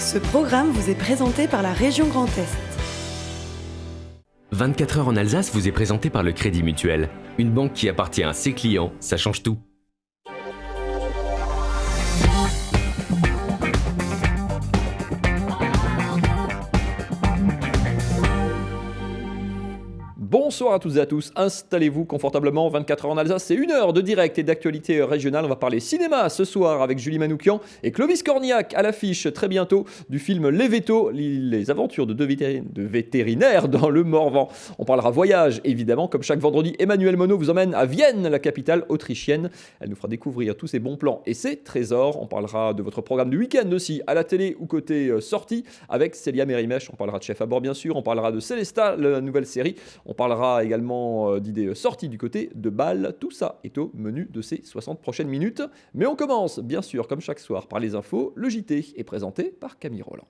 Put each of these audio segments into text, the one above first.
Ce programme vous est présenté par la région Grand Est. 24 heures en Alsace vous est présenté par le Crédit Mutuel. Une banque qui appartient à ses clients, ça change tout. Bonsoir à toutes et à tous, installez-vous confortablement, 24 heures en Alsace, c'est 1 heure de direct et d'actualité régionale. On va parler cinéma ce soir avec Julie Manoukian et Clovis Cornillac à l'affiche très bientôt du film Les Vétos, les aventures de deux vétérinaires dans le Morvan. On parlera voyage évidemment, comme chaque vendredi, Emmanuel Monod vous emmène à Vienne, la capitale autrichienne. Elle nous fera découvrir tous ses bons plans et ses trésors. On parlera de votre programme du week-end aussi, à la télé ou côté sortie, avec Célia Mérimèche. On parlera de Chef à bord bien sûr, on parlera de Célesta, la nouvelle série. On parlera également d'idées sorties du côté de Bâle. Tout ça est au menu de ces 60 prochaines minutes. Mais on commence, bien sûr, comme chaque soir, par les infos. Le JT est présenté par Camille Roland.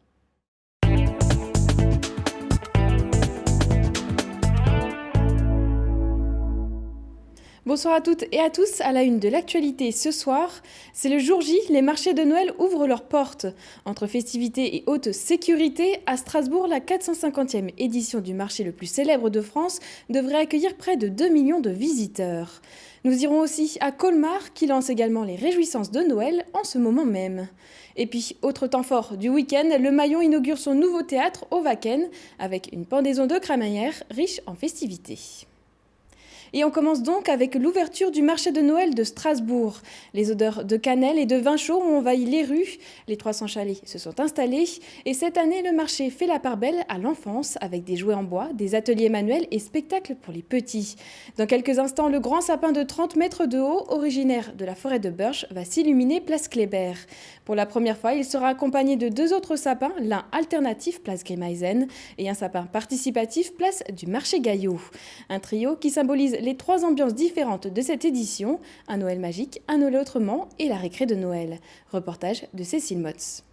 Bonsoir à toutes et à tous, à la une de l'actualité ce soir. C'est le jour J, les marchés de Noël ouvrent leurs portes. Entre festivités et haute sécurité, à Strasbourg, la 450e édition du marché le plus célèbre de France devrait accueillir près de 2 millions de visiteurs. Nous irons aussi à Colmar, qui lance également les réjouissances de Noël en ce moment même. Et puis, autre temps fort du week-end, le Maillon inaugure son nouveau théâtre au Wacken, avec une pendaison de crémaillère riche en festivités. Et on commence donc avec l'ouverture du marché de Noël de Strasbourg. Les odeurs de cannelle et de vin chaud ont envahi les rues. Les 300 chalets se sont installés. Et cette année, le marché fait la part belle à l'enfance avec des jouets en bois, des ateliers manuels et spectacles pour les petits. Dans quelques instants, le grand sapin de 30 mètres de haut, originaire de la forêt de Burch, va s'illuminer place Kléber. Pour la première fois, il sera accompagné de 2 autres sapins, l'un alternatif place Grimmeisen et un sapin participatif place du marché Gaillot. Un trio qui symbolise les 3 ambiances différentes de cette édition, un Noël magique, un Noël autrement et la récré de Noël. Reportage de Cécile Motz.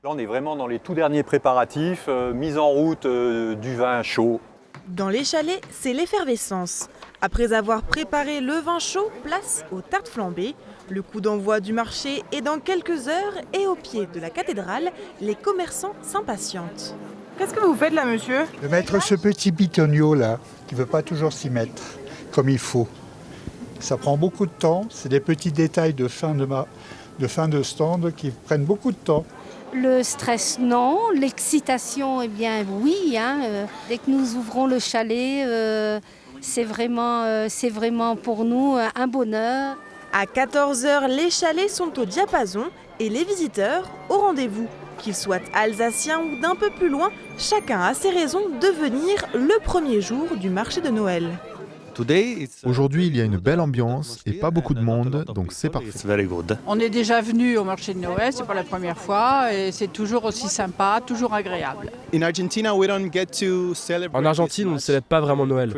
Là, on est vraiment dans les tout derniers préparatifs, mise en route du vin chaud. Dans les chalets, c'est l'effervescence. Après avoir préparé le vin chaud, place aux tartes flambées. Le coup d'envoi du marché est dans quelques heures et au pied de la cathédrale, les commerçants s'impatientent. Qu'est-ce que vous faites là, monsieur ? De mettre ce petit bitonio là, qui ne veut pas toujours s'y mettre comme il faut. Ça prend beaucoup de temps, c'est des petits détails de fin de stand qui prennent beaucoup de temps. Le stress, non. L'excitation, eh bien, oui. Dès que nous ouvrons le chalet, c'est vraiment pour nous un bonheur. À 14h, les chalets sont au diapason et les visiteurs au rendez-vous. Qu'ils soient alsaciens ou d'un peu plus loin, chacun a ses raisons de venir le premier jour du marché de Noël. Aujourd'hui, il y a une belle ambiance et pas beaucoup de monde, donc c'est parfait. On est déjà venu au marché de Noël, c'est pas la première fois, et c'est toujours aussi sympa, toujours agréable. En Argentine, on ne célèbre pas vraiment Noël.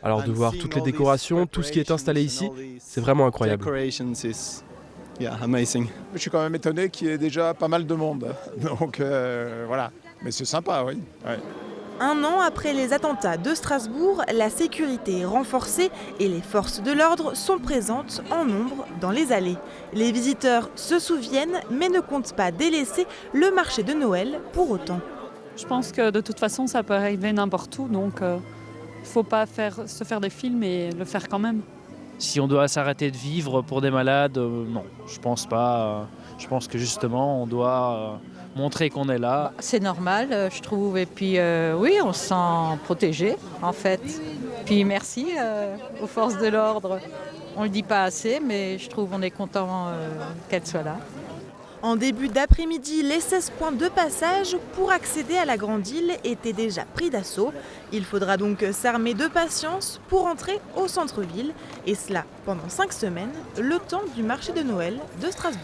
Alors de voir toutes les décorations, tout ce qui est installé ici, c'est vraiment incroyable. Je suis quand même étonné qu'il y ait déjà pas mal de monde. Donc voilà, mais c'est sympa, oui. Ouais. 1 an après les attentats de Strasbourg, la sécurité est renforcée et les forces de l'ordre sont présentes en nombre dans les allées. Les visiteurs se souviennent mais ne comptent pas délaisser le marché de Noël pour autant. Je pense que de toute façon ça peut arriver n'importe où, donc il ne faut pas se faire des films et le faire quand même. Si on doit s'arrêter de vivre pour des malades, non, je pense pas. Je pense que justement, on doit montrer qu'on est là. C'est normal, je trouve. Et puis, oui, on se sent protégé, en fait. Puis merci aux forces de l'ordre. On ne le dit pas assez, mais je trouve qu'on est content qu'elles soient là. En début d'après-midi, les 16 points de passage pour accéder à la Grande Île étaient déjà pris d'assaut. Il faudra donc s'armer de patience pour entrer au centre-ville. Et cela pendant 5 semaines, le temps du marché de Noël de Strasbourg.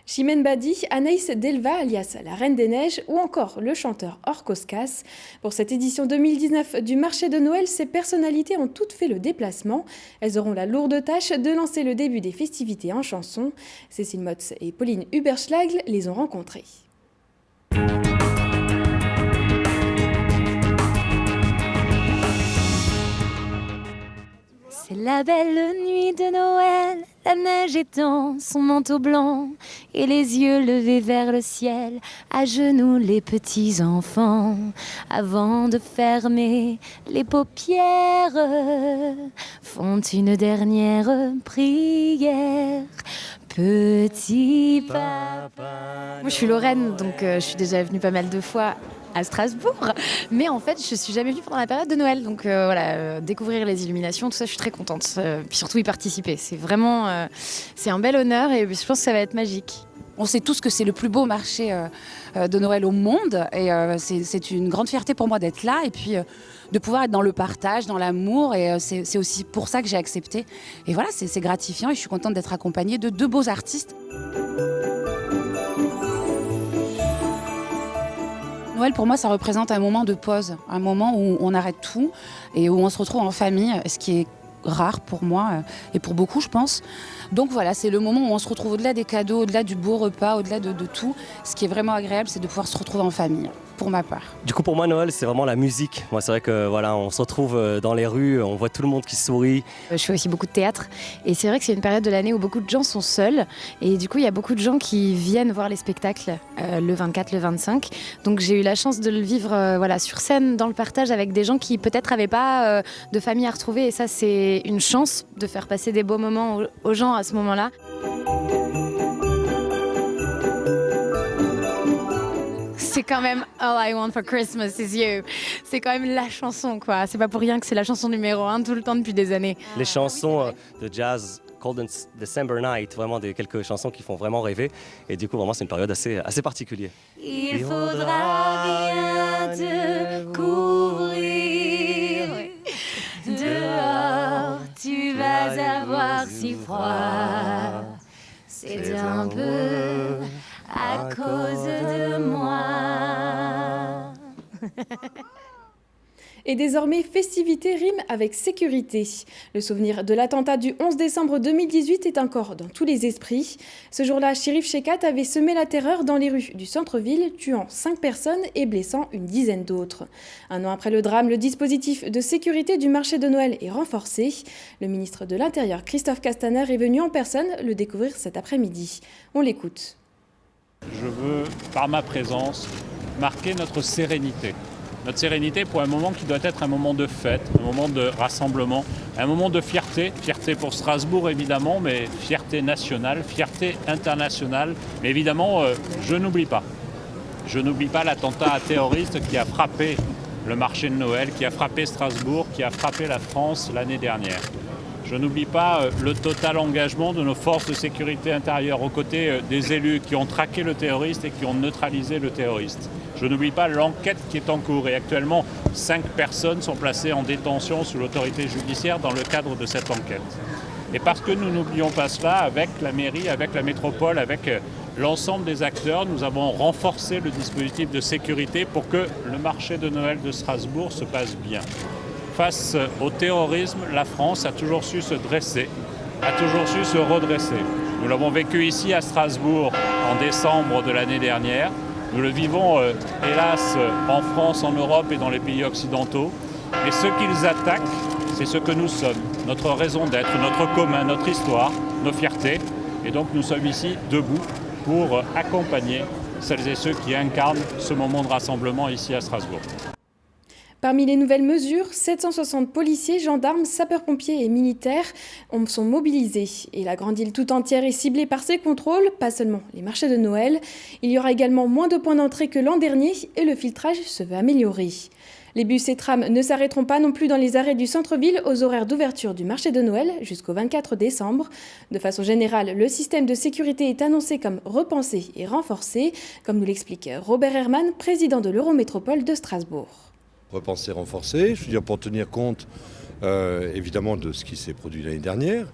Chimène Badi, Anaïs Delva alias la Reine des Neiges ou encore le chanteur Orkoskas. Pour cette édition 2019 du marché de Noël, ces personnalités ont toutes fait le déplacement. Elles auront la lourde tâche de lancer le début des festivités en chanson. Cécile Motz et Pauline Huberschlag les ont rencontrées. C'est la belle nuit de Noël, la neige étend son manteau blanc et les yeux levés vers le ciel, à genoux les petits enfants, avant de fermer les paupières, font une dernière prière. Petit papa. Moi je suis Lorraine, donc je suis déjà venue pas mal de fois à Strasbourg, mais en fait je suis jamais venue pendant la période de Noël, donc découvrir les illuminations, tout ça je suis très contente, puis surtout y participer, c'est vraiment c'est un bel honneur et je pense que ça va être magique. On sait tous que c'est le plus beau marché de Noël au monde et c'est une grande fierté pour moi d'être là et puis de pouvoir être dans le partage, dans l'amour et c'est aussi pour ça que j'ai accepté. Et voilà, c'est gratifiant et je suis contente d'être accompagnée de deux beaux artistes. Noël pour moi ça représente un moment de pause, un moment où on arrête tout et où on se retrouve en famille, ce qui est rare pour moi et pour beaucoup je pense. Donc voilà, c'est le moment où on se retrouve au-delà des cadeaux, au-delà du beau repas, au-delà de tout. Ce qui est vraiment agréable, c'est de pouvoir se retrouver en famille, pour ma part. Du coup pour moi Noël c'est vraiment la musique. Moi c'est vrai que voilà, on se retrouve dans les rues, on voit tout le monde qui sourit. Je fais aussi beaucoup de théâtre et c'est vrai que c'est une période de l'année où beaucoup de gens sont seuls et du coup il y a beaucoup de gens qui viennent voir les spectacles le 24, le 25. Donc j'ai eu la chance de le vivre sur scène, dans le partage avec des gens qui peut-être n'avaient pas de famille à retrouver et ça c'est une chance de faire passer des beaux moments aux gens à ce moment-là. C'est quand même All I Want for Christmas is You. C'est quand même la chanson, quoi. C'est pas pour rien que c'est la chanson numéro 1 tout le temps depuis des années. Les chansons de jazz, Cold December Night, vraiment quelques chansons qui font vraiment rêver. Et du coup, vraiment, c'est une période assez particulière. Il faudra bien te couvrir. Dehors, tu vas avoir si froid. C'est un peu à cause de moi. Et désormais, festivité rime avec sécurité. Le souvenir de l'attentat du 11 décembre 2018 est encore dans tous les esprits. Ce jour-là, Chérif Chekat avait semé la terreur dans les rues du centre-ville, tuant 5 personnes et blessant une dizaine d'autres. Un an après le drame, le dispositif de sécurité du marché de Noël est renforcé. Le ministre de l'Intérieur, Christophe Castaner, est venu en personne le découvrir cet après-midi. On l'écoute. Je veux, par ma présence, marquer notre sérénité. Notre sérénité pour un moment qui doit être un moment de fête, un moment de rassemblement, un moment de fierté. Fierté pour Strasbourg évidemment, mais fierté nationale, fierté internationale. Mais évidemment, je n'oublie pas. Je n'oublie pas l'attentat terroriste qui a frappé le marché de Noël, qui a frappé Strasbourg, qui a frappé la France l'année dernière. Je n'oublie pas le total engagement de nos forces de sécurité intérieure aux côtés des élus qui ont traqué le terroriste et qui ont neutralisé le terroriste. Je n'oublie pas l'enquête qui est en cours et actuellement 5 personnes sont placées en détention sous l'autorité judiciaire dans le cadre de cette enquête. Et parce que nous n'oublions pas cela, avec la mairie, avec la métropole, avec l'ensemble des acteurs, nous avons renforcé le dispositif de sécurité pour que le marché de Noël de Strasbourg se passe bien. Face au terrorisme, la France a toujours su se dresser, a toujours su se redresser. Nous l'avons vécu ici à Strasbourg en décembre de l'année dernière. Nous le vivons, hélas, en France, en Europe et dans les pays occidentaux. Et ce qu'ils attaquent, c'est ce que nous sommes, notre raison d'être, notre commun, notre histoire, nos fiertés. Et donc nous sommes ici debout pour accompagner celles et ceux qui incarnent ce moment de rassemblement ici à Strasbourg. Parmi les nouvelles mesures, 760 policiers, gendarmes, sapeurs-pompiers et militaires sont mobilisés. Et la grande île tout entière est ciblée par ces contrôles, pas seulement les marchés de Noël. Il y aura également moins de points d'entrée que l'an dernier et le filtrage se veut améliorer. Les bus et trams ne s'arrêteront pas non plus dans les arrêts du centre-ville aux horaires d'ouverture du marché de Noël jusqu'au 24 décembre. De façon générale, le système de sécurité est annoncé comme repensé et renforcé, comme nous l'explique Robert Herman, président de l'Eurométropole de Strasbourg. Repensé, renforcé, je veux dire pour tenir compte évidemment de ce qui s'est produit l'année dernière,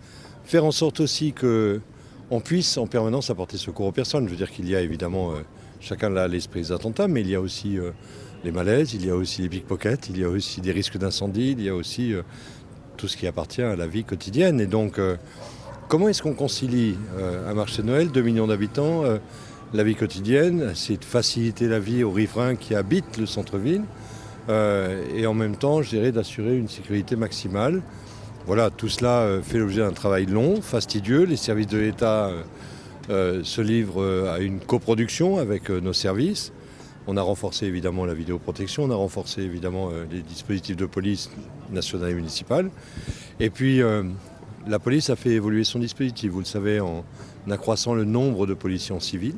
faire en sorte aussi qu'on puisse en permanence apporter secours aux personnes. Je veux dire qu'il y a évidemment, chacun a l'esprit des attentats, mais il y a aussi les malaises, il y a aussi les pickpockets, il y a aussi des risques d'incendie, il y a aussi tout ce qui appartient à la vie quotidienne. Et donc, comment est-ce qu'on concilie un marché de Noël, 2 millions d'habitants, la vie quotidienne, c'est de faciliter la vie aux riverains qui habitent le centre-ville, et en même temps, je dirais, d'assurer une sécurité maximale Voilà, tout cela fait l'objet d'un travail long, fastidieux. Les services de l'État se livrent à une coproduction avec nos services. On a renforcé évidemment la vidéoprotection, on a renforcé évidemment les dispositifs de police nationale et municipale. Et puis la police a fait évoluer son dispositif, vous le savez, en accroissant le nombre de policiers en civil.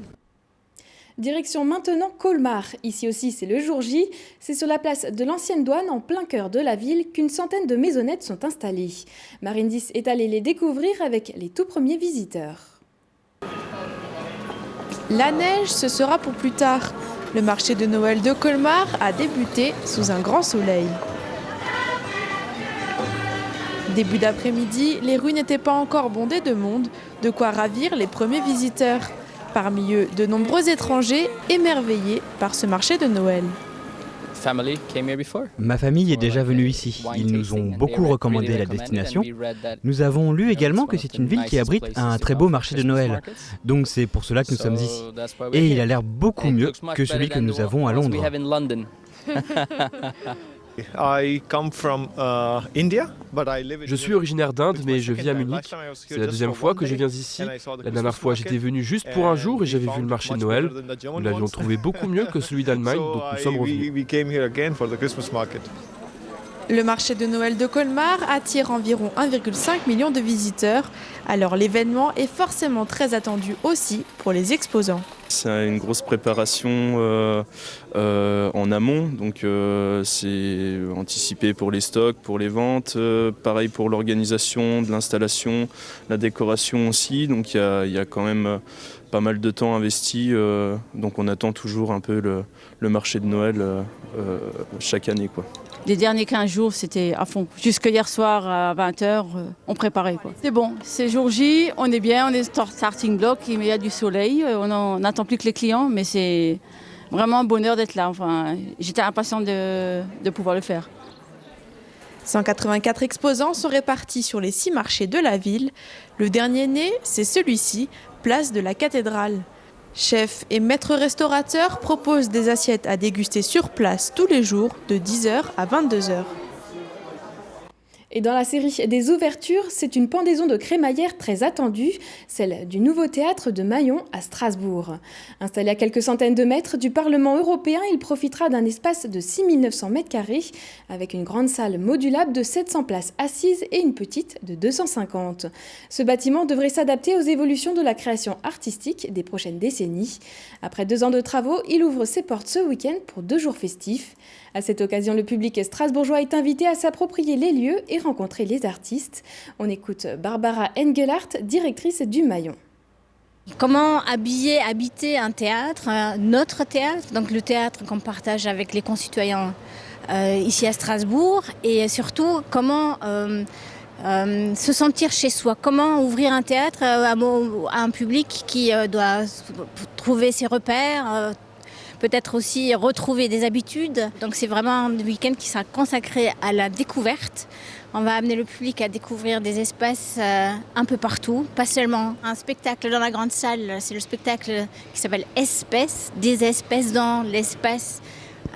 Direction maintenant Colmar. Ici aussi, c'est le jour J. C'est sur la place de l'ancienne douane, en plein cœur de la ville, qu'une centaine de maisonnettes sont installées. Marine 10 est allée les découvrir avec les tout premiers visiteurs. La neige, ce sera pour plus tard. Le marché de Noël de Colmar a débuté sous un grand soleil. Début d'après-midi, les rues n'étaient pas encore bondées de monde, de quoi ravir les premiers visiteurs. Parmi eux, de nombreux étrangers émerveillés par ce marché de Noël. Ma famille est déjà venue ici. Ils nous ont beaucoup recommandé la destination. Nous avons lu également que c'est une ville qui abrite un très beau marché de Noël. Donc c'est pour cela que nous sommes ici. Et il a l'air beaucoup mieux que celui que nous avons à Londres. Je suis originaire d'Inde, mais je vis à Munich. C'est la deuxième fois que je viens ici. La dernière fois, j'étais venu juste pour un jour et j'avais vu le marché de Noël. Nous l'avions trouvé beaucoup mieux que celui d'Allemagne, donc nous sommes revenus. Le marché de Noël de Colmar attire environ 1,5 million de visiteurs. Alors l'événement est forcément très attendu aussi pour les exposants. C'est une grosse préparation en amont, donc c'est anticipé pour les stocks, pour les ventes, pareil pour l'organisation de l'installation, la décoration aussi, donc il y a quand même pas mal de temps investi, donc on attend toujours un peu le marché de Noël chaque année, quoi. Les derniers 15 jours, c'était à fond. Jusque hier soir à 20h, on préparait, quoi. C'est bon, c'est jour J, on est bien, on est starting block, il y a du soleil, on n'attend plus que les clients, mais c'est vraiment un bonheur d'être là. Enfin, j'étais impatiente de pouvoir le faire. 184 exposants sont répartis sur les 6 marchés de la ville. Le dernier né, c'est celui-ci, place de la Cathédrale. Chefs et maîtres restaurateurs proposent des assiettes à déguster sur place tous les jours de 10h à 22h. Et dans la série des ouvertures, c'est une pendaison de crémaillère très attendue, celle du nouveau théâtre de Maillon à Strasbourg. Installé à quelques centaines de mètres du Parlement européen, il profitera d'un espace de 6900 m², avec une grande salle modulable de 700 places assises et une petite de 250. Ce bâtiment devrait s'adapter aux évolutions de la création artistique des prochaines décennies. Après 2 ans de travaux, il ouvre ses portes ce week-end pour 2 jours festifs. À cette occasion, le public strasbourgeois est invité à s'approprier les lieux et rencontrer les artistes. On écoute Barbara Engelhardt, directrice du Maillon. Comment habiter un théâtre, notre théâtre, donc le théâtre qu'on partage avec les concitoyens ici à Strasbourg, et surtout comment se sentir chez soi, comment ouvrir un théâtre à un public qui doit trouver ses repères, peut-être aussi retrouver des habitudes. Donc c'est vraiment un week-end qui sera consacré à la découverte. On va amener le public à découvrir des espaces un peu partout, pas seulement un spectacle dans la grande salle, c'est le spectacle qui s'appelle Espèces, des espèces dans l'espace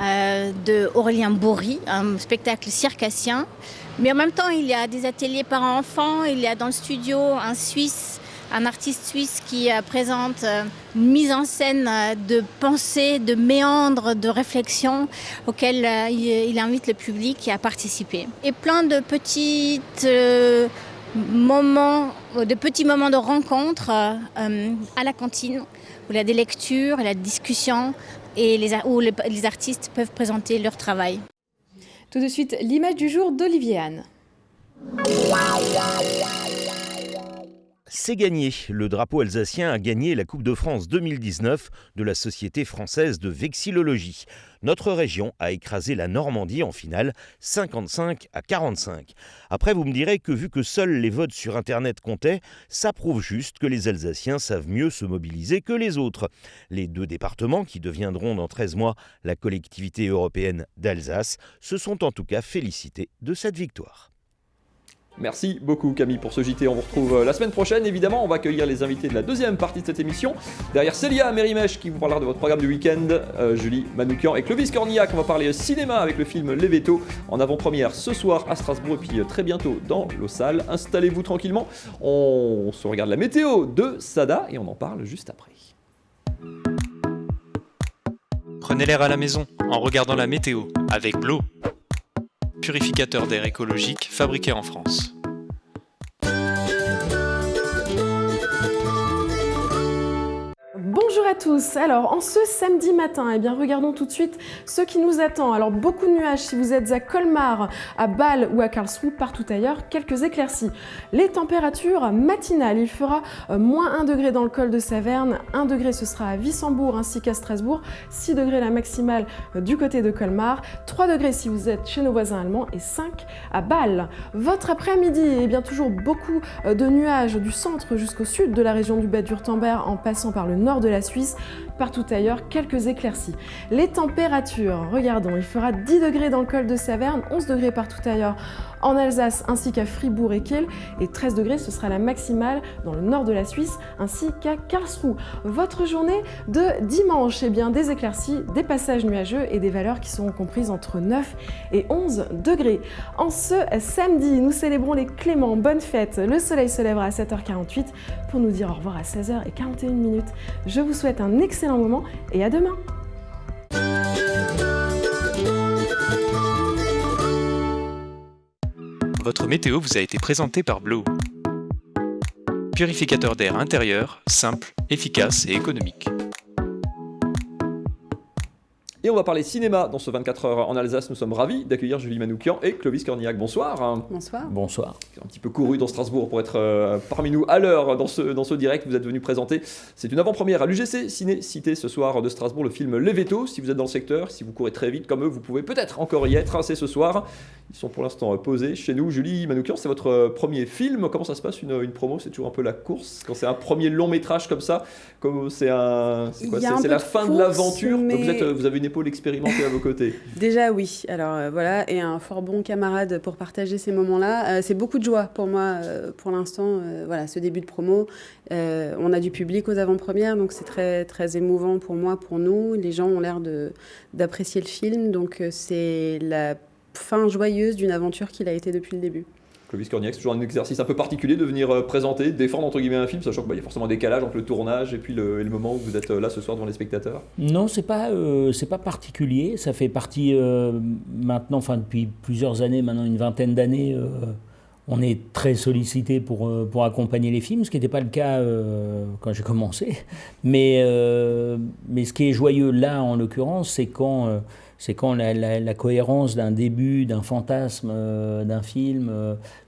de Aurélien Bory, un spectacle circassien. Mais en même temps, il y a des ateliers parents-enfants, il y a dans le studio un artiste suisse qui présente une mise en scène de pensée, de méandres, de réflexion auquel il invite le public à participer. Et plein de petits moments de rencontre à la cantine où il y a des lectures, il y a des discussions et où les artistes peuvent présenter leur travail. Tout de suite, l'image du jour d'Olivier Anne. C'est gagné. Le drapeau alsacien a gagné la Coupe de France 2019 de la Société française de vexillologie. Notre région a écrasé la Normandie en finale 55-45. Après, vous me direz que vu que seuls les votes sur Internet comptaient, ça prouve juste que les Alsaciens savent mieux se mobiliser que les autres. Les 2 départements, qui deviendront dans 13 mois la collectivité européenne d'Alsace, se sont en tout cas félicités de cette victoire. Merci beaucoup Camille pour ce JT, on vous retrouve la semaine prochaine. Évidemment, on va accueillir les invités de la deuxième partie de cette émission. Derrière Célia Mérimèche qui vous parlera de votre programme du week-end, Julie Manoukian et Clovis Cornillac, on va parler cinéma avec le film Les Vétos en avant-première ce soir à Strasbourg et puis très bientôt dans nos salles. Installez-vous tranquillement, on se regarde la météo de Sada et on en parle juste après. Prenez l'air à la maison en regardant la météo avec Blo. Purificateur d'air écologique fabriqué en France. Bonjour à tous. Alors, en ce samedi matin, eh bien, regardons tout de suite ce qui nous attend. Alors, beaucoup de nuages si vous êtes à Colmar, à Bâle ou à Karlsruhe, partout ailleurs, quelques éclaircies. Les températures matinales, il fera moins 1 degré dans le col de Saverne, 1 degré ce sera à Wissembourg ainsi qu'à Strasbourg, 6 degrés la maximale du côté de Colmar, 3 degrés si vous êtes chez nos voisins allemands et 5 à Bâle. Votre après-midi, eh bien, toujours beaucoup de nuages du centre jusqu'au sud de la région du Bade-Wurtemberg en passant par le nord de la Suisse, partout ailleurs, quelques éclaircies. Les températures, regardons, il fera 10 degrés dans le col de Saverne, 11 degrés partout ailleurs en Alsace ainsi qu'à Fribourg et Kiel, et 13 degrés, ce sera la maximale dans le nord de la Suisse ainsi qu'à Karlsruhe. Votre journée de dimanche, eh bien, des éclaircies, des passages nuageux et des valeurs qui seront comprises entre 9 et 11 degrés. En ce samedi, nous célébrons les Cléments, bonne fête. Le soleil se lèvera à 7h48 pour nous dire au revoir à 16h41. Je vous souhaite un excellent moment et à demain. Votre météo vous a été présenté par Blo. Purificateur d'air intérieur, simple, efficace et économique. Et on va parler cinéma dans ce 24 heures en Alsace. Nous sommes ravis d'accueillir Julie Manoukian et Clovis Cornillac. Bonsoir. Bonsoir. Bonsoir. Un petit peu couru dans Strasbourg pour être parmi nous à l'heure dans ce direct. Vous êtes venu présenter. C'est une avant-première à l'UGC Ciné Cité ce soir de Strasbourg, le film Les Vétos. Si vous êtes dans le secteur, si vous courez très vite comme eux, vous pouvez peut-être encore y être. C'est ce soir. Ils sont pour l'instant posés chez nous. Julie Manoukian, c'est votre premier film. Comment ça se passe une promo? C'est toujours un peu la course quand c'est un premier long métrage comme ça. C'est la fin de l'aventure. Mais... Donc vous avez une épaule expérimentée à vos côtés. Déjà oui, alors voilà, et un fort bon camarade pour partager ces moments-là. C'est beaucoup de joie pour moi pour l'instant, voilà, ce début de promo. On a du public aux avant-premières, donc c'est très, très émouvant pour moi, pour nous. Les gens ont l'air d'apprécier le film, donc c'est la fin joyeuse d'une aventure qu'il a été depuis le début. Clovis Cornillac, c'est toujours un exercice un peu particulier de venir présenter, défendre entre guillemets un film, sachant qu'il y a forcément un décalage entre le tournage et puis le moment où vous êtes là ce soir devant les spectateurs. Non, c'est pas particulier. Ça fait partie maintenant, enfin depuis plusieurs années, maintenant une vingtaine d'années, on est très sollicité pour accompagner les films, ce qui n'était pas le cas quand j'ai commencé. Mais ce qui est joyeux là, en l'occurrence, c'est quand la cohérence d'un début, d'un fantasme, d'un film,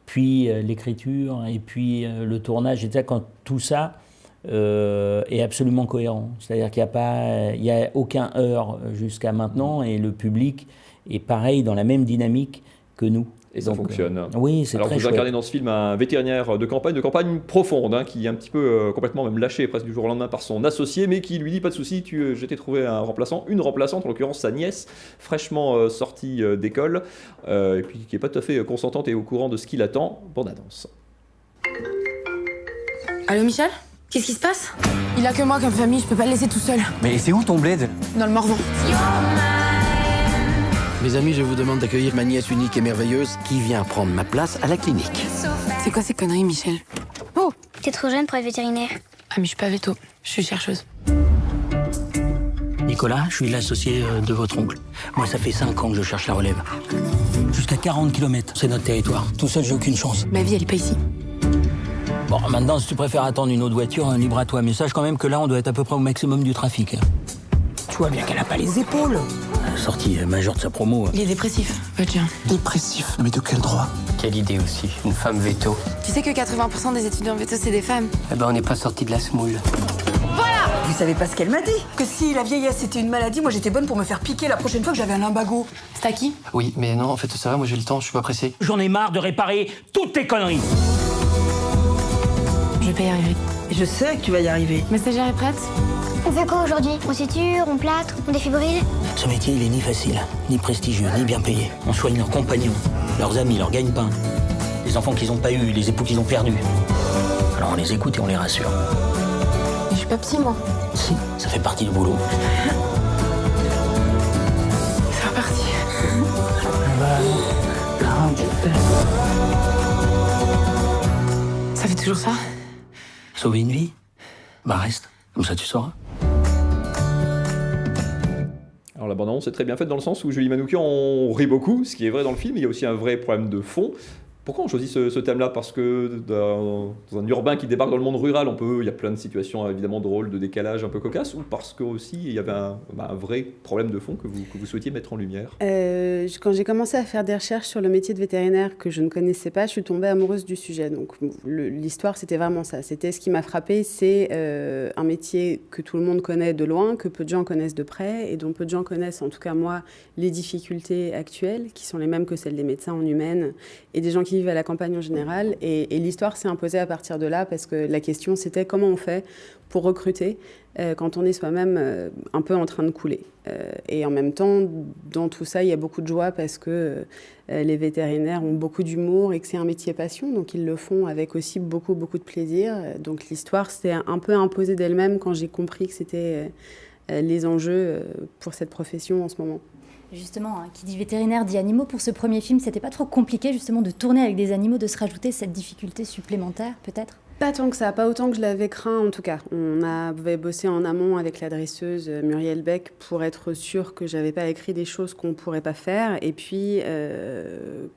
puis l'écriture, et puis le tournage, etc., quand tout ça est absolument cohérent. C'est-à-dire qu'il n'y a aucun heurt jusqu'à maintenant, et le public est pareil, dans la même dynamique que nous. Et ça fonctionne. Oui, c'est alors très chouette. Alors vous incarnez dans ce film un vétérinaire de campagne profonde, qui est un petit peu complètement même lâché presque du jour au lendemain par son associé, mais qui lui dit pas de souci, je t'ai trouvé une remplaçante, en l'occurrence sa nièce, fraîchement sortie d'école, et puis qui est pas tout à fait consentante et au courant de ce qui l'attend. Bonne annonce. Allô Michel ? Qu'est-ce qui se passe ? Il a que moi comme famille, je peux pas le laisser tout seul. Mais c'est où ton bled ? Dans le Morvan. Mes amis, je vous demande d'accueillir ma nièce unique et merveilleuse qui vient prendre ma place à la clinique. C'est quoi ces conneries, Michel ? Oh, t'es trop jeune pour être vétérinaire. Ah mais je suis pas véto, je suis chercheuse. Nicolas, je suis l'associé de votre oncle. Moi, ça fait 5 ans que je cherche la relève. Jusqu'à 40 km, c'est notre territoire. Tout seul, j'ai aucune chance. Ma vie, elle est pas ici. Bon, maintenant, si tu préfères attendre une autre voiture, libre à toi. Mais sache quand même que là, on doit être à peu près au maximum du trafic. Tu vois bien qu'elle a pas les épaules. Sortie majeure de sa promo. Il est dépressif, votre chien. Dépressif? Mais de quel droit? Quelle idée aussi, une femme veto. Tu sais que 80% des étudiants veto, c'est des femmes. Eh ben, on n'est pas sorti de la semoule. Voilà! Vous savez pas ce qu'elle m'a dit? Que si la vieillesse c'était une maladie, moi j'étais bonne pour me faire piquer la prochaine fois que j'avais un lumbago. C'est à qui? Oui, mais non, en fait, ça va, moi j'ai le temps, je suis pas pressé. J'en ai marre de réparer toutes tes conneries. Je vais pas y arriver. Je sais que tu vas y arriver. Messagère est prête? On fait quoi aujourd'hui? On suture, on plâtre, on défibrille? Ce métier, il est ni facile, ni prestigieux, ni bien payé. On soigne leurs compagnons, leurs amis, leurs gagne-pain. Les enfants qu'ils n'ont pas eu, les époux qu'ils ont perdus. Alors on les écoute et on les rassure. Mais je suis pas psy, moi. Si, ça fait partie du boulot. C'est reparti. Ça fait toujours ça? Sauver une vie? Bah reste, comme ça tu sauras. Alors la bande-annonce est très bien faite dans le sens où Julie Manoukian, on rit beaucoup, ce qui est vrai dans le film, mais il y a aussi un vrai problème de fond. Pourquoi on choisit ce thème-là? Parce que dans un urbain qui débarque dans le monde rural, il y a plein de situations évidemment drôles, de décalage un peu cocasses, ou parce qu'aussi il y avait un vrai problème de fond que vous souhaitiez mettre en lumière? Quand j'ai commencé à faire des recherches sur le métier de vétérinaire que je ne connaissais pas, je suis tombée amoureuse du sujet. Donc l'histoire, c'était vraiment ça. C'était ce qui m'a frappée, c'est un métier que tout le monde connaît de loin, que peu de gens connaissent de près, et dont peu de gens connaissent, en tout cas moi, les difficultés actuelles, qui sont les mêmes que celles des médecins en humaine, et des gens qui vivent à la campagne en général. Et l'histoire s'est imposée à partir de là, parce que la question, c'était comment on fait pour recruter quand on est soi-même un peu en train de couler. Et en même temps, dans tout ça, il y a beaucoup de joie parce que les vétérinaires ont beaucoup d'humour et que c'est un métier passion, donc ils le font avec aussi beaucoup de plaisir. Donc l'histoire s'est un peu imposée d'elle-même quand j'ai compris que c'était les enjeux pour cette profession en ce moment. Justement, qui dit vétérinaire dit animaux. Pour ce premier film, c'était pas trop compliqué justement de tourner avec des animaux, de se rajouter cette difficulté supplémentaire peut-être? Pas tant que ça, pas autant que je l'avais craint en tout cas. On avait bossé en amont avec la dresseuse Muriel Beck pour être sûr que j'avais pas écrit des choses qu'on pourrait pas faire. Et puis,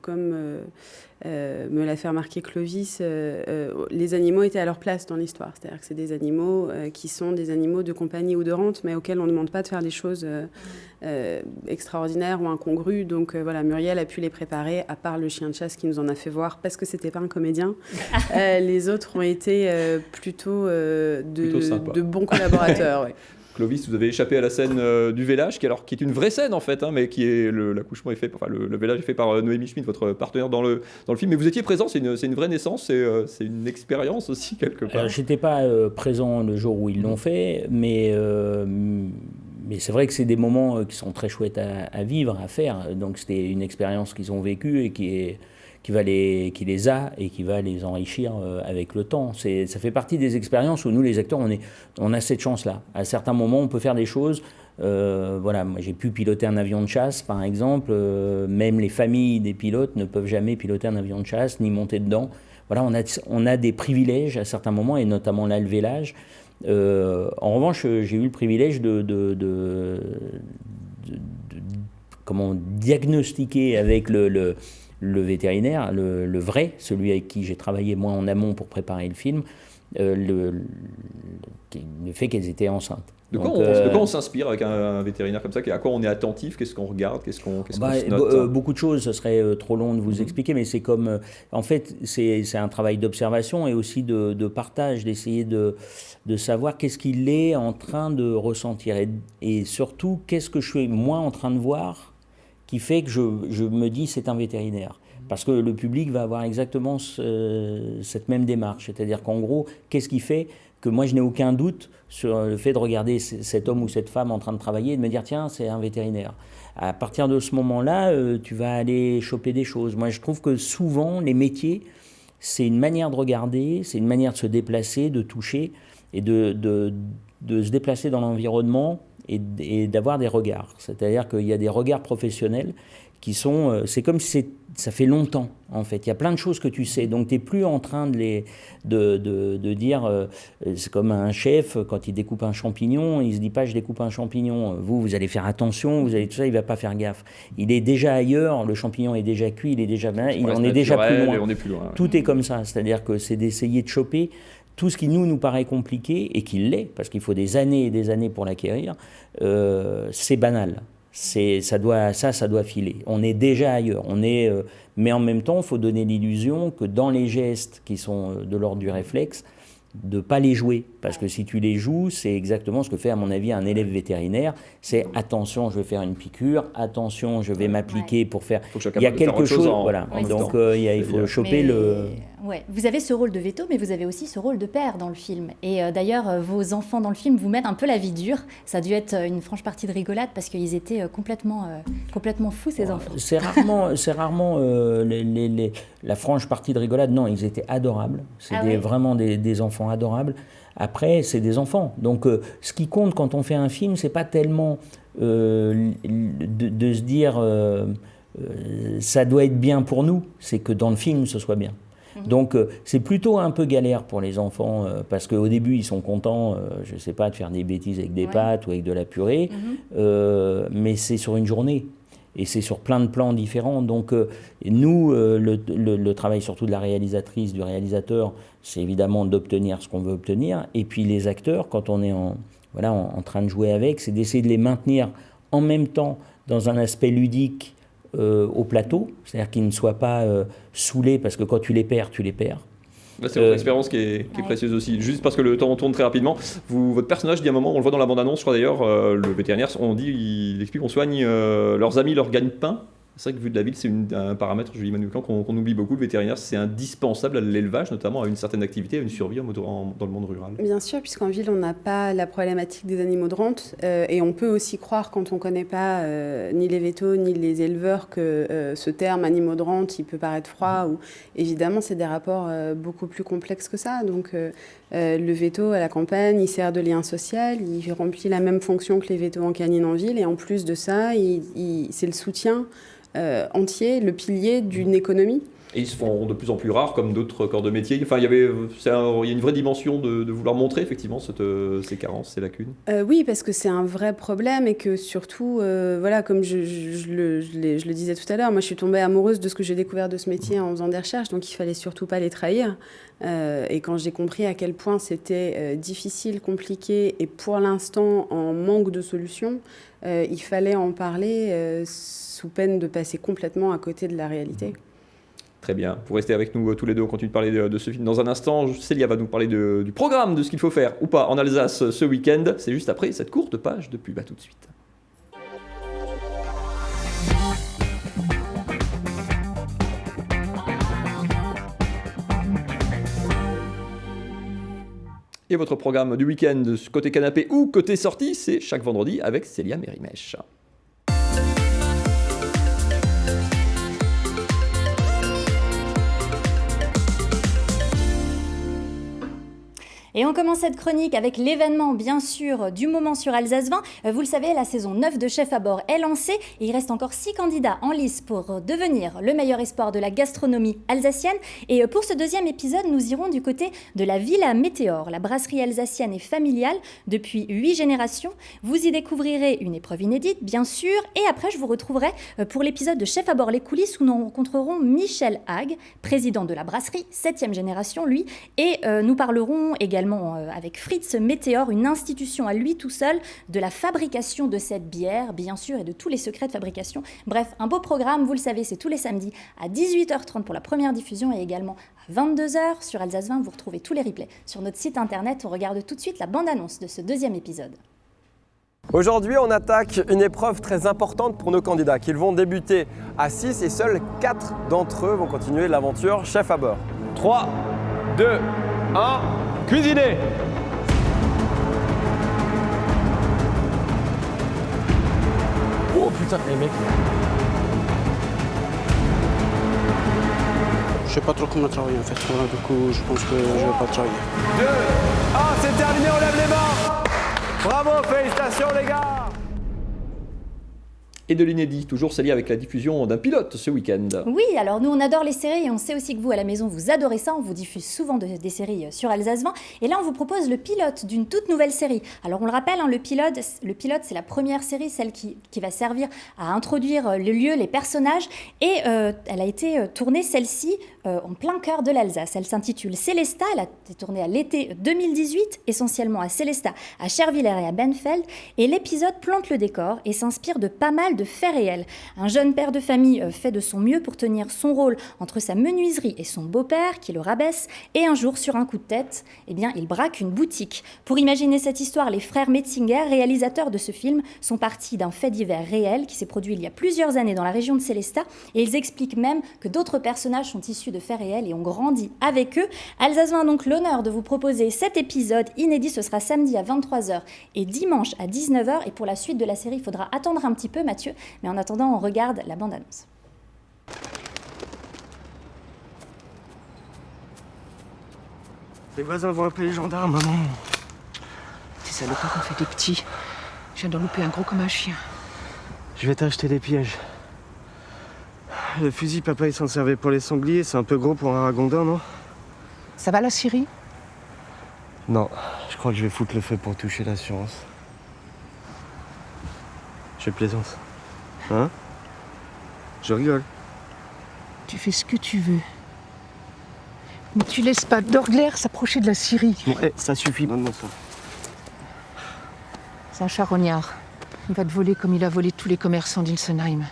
comme me l'a fait remarquer Clovis, les animaux étaient à leur place dans l'histoire. C'est-à-dire que c'est des animaux qui sont des animaux de compagnie ou de rente, mais auxquels on ne demande pas de faire des choses extraordinaires ou incongrues. Donc voilà, Muriel a pu les préparer, à part le chien de chasse qui nous en a fait voir, parce que c'était pas un comédien. Les autres ont été plutôt de bons collaborateurs. Ouais. Clovis, vous avez échappé à la scène du vélage, qui est une vraie scène en fait, mais qui est l'accouchement est fait, le vélage est fait par Noémie Schmidt, votre partenaire dans le film. Mais vous étiez présent, c'est une vraie naissance, c'est une expérience aussi quelque part. J'étais pas présent le jour où ils l'ont fait, mais c'est vrai que c'est des moments qui sont très chouettes à vivre, à faire. Donc c'était une expérience qu'ils ont vécue et qui les a et qui va les enrichir avec le temps. Ça fait partie des expériences où nous, les acteurs, on a cette chance-là. À certains moments, on peut faire des choses. Voilà, moi, j'ai pu piloter un avion de chasse, par exemple. Même les familles des pilotes ne peuvent jamais piloter un avion de chasse, ni monter dedans. Voilà, on a des privilèges à certains moments, et notamment là, le vélage. En revanche, j'ai eu le privilège de diagnostiquer avec le vétérinaire, le vrai, celui avec qui j'ai travaillé moi en amont pour préparer le film, le fait qu'elles étaient enceintes. De quoi on s'inspire avec un vétérinaire comme ça? À quoi on est attentif? Qu'est-ce qu'on regarde? Qu'est-ce qu'on se note? Beaucoup de choses, ce serait trop long de vous expliquer, mais c'est comme... en fait, c'est un travail d'observation et aussi de partage, d'essayer de savoir qu'est-ce qu'il est en train de ressentir. Et surtout, qu'est-ce que je suis moi en train de voir qui fait que je me dis c'est un vétérinaire. Parce que le public va avoir exactement cette même démarche. C'est-à-dire qu'en gros, qu'est-ce qui fait que moi je n'ai aucun doute sur le fait de regarder cet homme ou cette femme en train de travailler et de me dire tiens, c'est un vétérinaire. À partir de ce moment-là, tu vas aller choper des choses. Moi je trouve que souvent les métiers, c'est une manière de regarder, c'est une manière de se déplacer, de toucher et de se déplacer dans l'environnement et d'avoir des regards. C'est-à-dire qu'il y a des regards professionnels qui sont... c'est comme si ça fait longtemps, en fait. Il y a plein de choses que tu sais. Donc, tu n'es plus en train de dire... c'est comme un chef, quand il découpe un champignon, il ne se dit pas « je découpe un champignon ». Vous allez faire attention, vous allez tout ça, il ne va pas faire gaffe. Il est déjà ailleurs, le champignon est déjà cuit, il est déjà... on est déjà plus loin. On est plus loin. Tout est comme ça. C'est-à-dire que c'est d'essayer de choper tout ce qui nous paraît compliqué, et qu'il l'est, parce qu'il faut des années et des années pour l'acquérir, c'est banal. Ça doit filer. On est déjà ailleurs. Mais en même temps, il faut donner l'illusion que dans les gestes qui sont de l'ordre du réflexe, de ne pas les jouer. Parce que si tu les joues, c'est exactement ce que fait, à mon avis, un élève vétérinaire. C'est attention, je vais faire une piqûre, attention, je vais m'appliquer pour faire... Il y a quelque chose... Voilà. Donc, il faut choper Ouais, vous avez ce rôle de veto, mais vous avez aussi ce rôle de père dans le film. Et d'ailleurs, vos enfants dans le film vous mettent un peu la vie dure. Ça a dû être une franche partie de rigolade parce qu'ils étaient complètement fous, ces enfants. C'est rarement la franche partie de rigolade. Non, ils étaient adorables. C'est vraiment des enfants adorables. Après, c'est des enfants. Donc, ce qui compte quand on fait un film, c'est pas tellement de se dire ça doit être bien pour nous. C'est que dans le film, ce soit bien. Donc c'est plutôt un peu galère pour les enfants parce qu'au début ils sont contents, je sais pas, de faire des bêtises avec des pâtes ou avec de la purée, mais c'est sur une journée et c'est sur plein de plans différents. Donc nous, le travail surtout de la réalisatrice, du réalisateur, c'est évidemment d'obtenir ce qu'on veut obtenir, et puis les acteurs, quand on est en train de jouer avec, c'est d'essayer de les maintenir en même temps dans un aspect ludique au plateau, c'est-à-dire qu'ils ne soient pas saoulés, parce que quand tu les perds, tu les perds. Là, c'est votre expérience qui est précieuse aussi. Juste parce que le temps tourne très rapidement, votre personnage dit à un moment, on le voit dans la bande-annonce, je crois d'ailleurs, le vétérinaire, il explique qu'on soigne leurs amis, leur gagne-pain. C'est vrai que vu de la ville, c'est un paramètre, Julie Manoukian, qu'on oublie beaucoup. Le vétérinaire, c'est indispensable à l'élevage, notamment à une certaine activité, à une survie dans le monde rural. Bien sûr, puisqu'en ville, on n'a pas la problématique des animaux de rente. Et on peut aussi croire, quand on ne connaît pas ni les vétos, ni les éleveurs, que ce terme animaux de rente, il peut paraître froid. Évidemment, c'est des rapports beaucoup plus complexes que ça. Donc, le véto à la campagne, il sert de lien social, il remplit la même fonction que les vétos en canine en ville. Et en plus de ça, c'est le soutien entier, le pilier d'une économie. Et ils se font de plus en plus rares, comme d'autres corps de métier. Enfin, il y a une vraie dimension de vouloir montrer effectivement ces carences, ces lacunes. Oui, parce que c'est un vrai problème et que surtout, comme je le disais tout à l'heure, moi je suis tombée amoureuse de ce que j'ai découvert de ce métier en faisant des recherches, donc il fallait surtout pas les trahir. Et quand j'ai compris à quel point c'était difficile, compliqué et pour l'instant en manque de solutions, il fallait en parler sous peine de passer complètement à côté de la réalité. Très bien. Vous restez avec nous tous les deux. On continue de parler de ce film dans un instant. Célia va nous parler du programme, de ce qu'il faut faire ou pas en Alsace ce week-end. C'est juste après cette courte page de pub. À tout de suite. Et votre programme du week-end, côté canapé ou côté sortie, c'est chaque vendredi avec Célia Mérimèche. Et on commence cette chronique avec l'événement, bien sûr, du moment sur Alsace 20. Vous le savez, la saison 9 de Chef à bord est lancée et il reste encore 6 candidats en lice pour devenir le meilleur espoir de la gastronomie alsacienne. Et pour ce deuxième épisode, nous irons du côté de la Villa Météor. La brasserie alsacienne est familiale depuis 8 générations. Vous y découvrirez une épreuve inédite, bien sûr. Et après, je vous retrouverai pour l'épisode de Chef à bord les coulisses où nous rencontrerons Michel Hague, président de la brasserie, 7e génération, lui. Et nous parlerons également avec Fritz Météor, une institution à lui tout seul, de la fabrication de cette bière, bien sûr, et de tous les secrets de fabrication. Bref, un beau programme, vous le savez, c'est tous les samedis à 18h30 pour la première diffusion et également à 22h sur Alsace 20. Vous retrouvez tous les replays sur notre site internet. On regarde tout de suite la bande-annonce de ce deuxième épisode. Aujourd'hui, on attaque une épreuve très importante pour nos candidats, qu'ils vont débuter à 6 et seuls 4 d'entre eux vont continuer l'aventure Chef à bord. 3, 2, 1... Cuisiner! Oh putain, les mecs. Je sais pas trop comment travailler en fait. Du coup, je pense que je vais pas travailler. 2, 1, c'est terminé, on lève les mains! Bravo, félicitations les gars! Et de l'inédit, toujours Célia avec la diffusion d'un pilote ce week-end. Oui, alors nous on adore les séries et on sait aussi que vous à la maison vous adorez ça, on vous diffuse souvent des séries sur Alsace 20 et là on vous propose le pilote d'une toute nouvelle série. Alors on le rappelle, le pilote c'est la première série, celle qui va servir à introduire le lieu, les personnages et elle a été tournée celle-ci en plein cœur de l'Alsace. Elle s'intitule Célestat, elle a été tournée à l'été 2018, essentiellement à Célestat, à Scherwiller et à Benfeld et l'épisode plante le décor et s'inspire de pas mal de de faits réels. Un jeune père de famille fait de son mieux pour tenir son rôle entre sa menuiserie et son beau-père qui le rabaisse, et un jour, sur un coup de tête, eh bien, il braque une boutique. Pour imaginer cette histoire, les frères Metzinger, réalisateurs de ce film, sont partis d'un fait divers réel qui s'est produit il y a plusieurs années dans la région de Sélestat, et ils expliquent même que d'autres personnages sont issus de faits réels et ont grandi avec eux. Alsace 20 a donc l'honneur de vous proposer cet épisode inédit, ce sera samedi à 23h et dimanche à 19h, et pour la suite de la série, il faudra attendre un petit peu, Mathieu, mais en attendant, on regarde la bande-annonce. Les voisins vont appeler les gendarmes, maman. Ces salopards ont fait des petits. Je viens d'en louper un gros comme un chien. Je vais t'acheter des pièges. Le fusil, papa, il s'en servait pour les sangliers. C'est un peu gros pour un ragondin, non? Ça va la Syrie? Non, je crois que je vais foutre le feu pour toucher l'assurance. Je plaisante. Hein? Je rigole. Tu fais ce que tu veux. Mais tu laisses pas Dorgler s'approcher de la Syrie. Ouais, ça suffit, donne-moi ça. C'est un charognard. Il va te voler comme il a volé tous les commerçants d'Ilsenheim.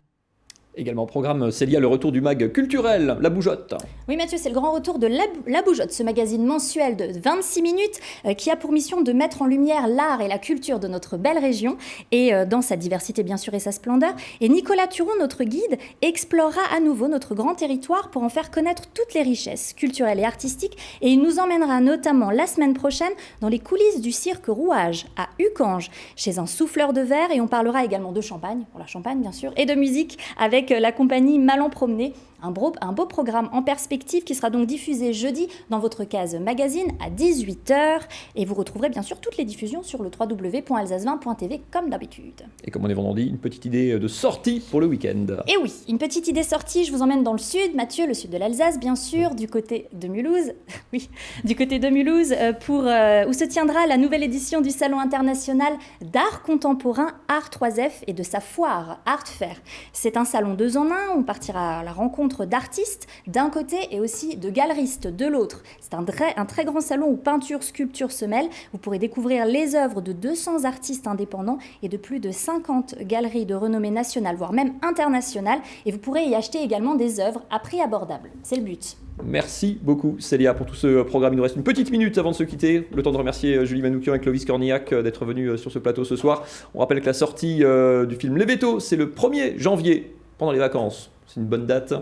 Également au programme, Célia, le retour du mag culturel, La Bougeotte. Oui Mathieu, c'est le grand retour de La Bougeotte, ce magazine mensuel de 26 minutes qui a pour mission de mettre en lumière l'art et la culture de notre belle région, et dans sa diversité bien sûr et sa splendeur. Et Nicolas Turon, notre guide, explorera à nouveau notre grand territoire pour en faire connaître toutes les richesses culturelles et artistiques, et il nous emmènera notamment la semaine prochaine dans les coulisses du cirque Rouage à Ucange, chez un souffleur de verre, et on parlera également de champagne, pour la champagne bien sûr, et de musique avec la compagnie Mal en Promener, un beau programme en perspective qui sera donc diffusé jeudi dans votre case magazine à 18h, et vous retrouverez bien sûr toutes les diffusions sur le www.alsace20.tv comme d'habitude. Et comme on est vendredi, une petite idée de sortie pour le week-end. Et oui, une petite idée sortie, je vous emmène dans le sud, Mathieu, le sud de l'Alsace bien sûr, du côté de Mulhouse, oui, du côté de Mulhouse, où se tiendra la nouvelle édition du Salon international d'art contemporain Art 3F et de sa foire Art Fair. C'est un salon 2 en 1, on partira à la rencontre d'artistes d'un côté et aussi de galeristes de l'autre. C'est un très grand salon où peinture, sculpture se mêlent. Vous pourrez découvrir les œuvres de 200 artistes indépendants et de plus de 50 galeries de renommée nationale, voire même internationale. Et vous pourrez y acheter également des œuvres à prix abordable. C'est le but. Merci beaucoup Célia pour tout ce programme. Il nous reste une petite minute avant de se quitter. Le temps de remercier Julie Manoukian et Clovis Cornillac d'être venus sur ce plateau ce soir. On rappelle que la sortie du film Les Vétos, c'est le 1er janvier, pendant les vacances. C'est une bonne date.